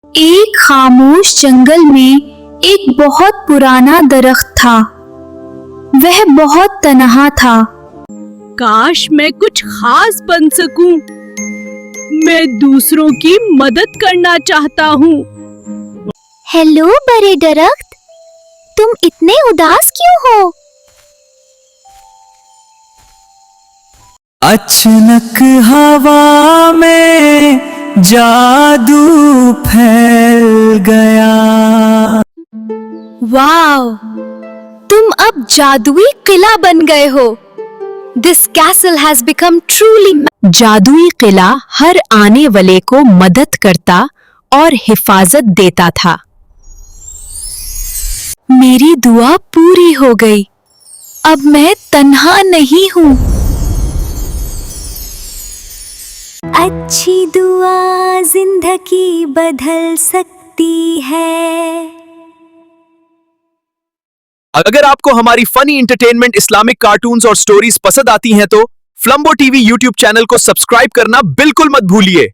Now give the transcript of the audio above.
एक खामोश जंगल में एक बहुत पुराना दरख्त था। वह बहुत तन्हा था। काश मैं कुछ खास बन सकूं। मैं दूसरों की मदद करना चाहता हूँ। हेलो बड़े दरख्त, तुम इतने उदास क्यों हो? अचानक हवा में जादू फैल गया। वाव! तुम अब जादुई किला बन गए हो। This castle has become truly। जादुई किला हर आने वाले को मदद करता और हिफाजत देता था। मेरी दुआ पूरी हो गई। अब मैं तन्हा नहीं हूँ। अच्छी दुआ जिंदगी बदल सकती है। अगर आपको हमारी फनी एंटरटेनमेंट इस्लामिक कार्टून्स और स्टोरीज पसंद आती हैं तो फ्लम्बो टीवी यूट्यूब चैनल को सब्सक्राइब करना बिल्कुल मत भूलिए।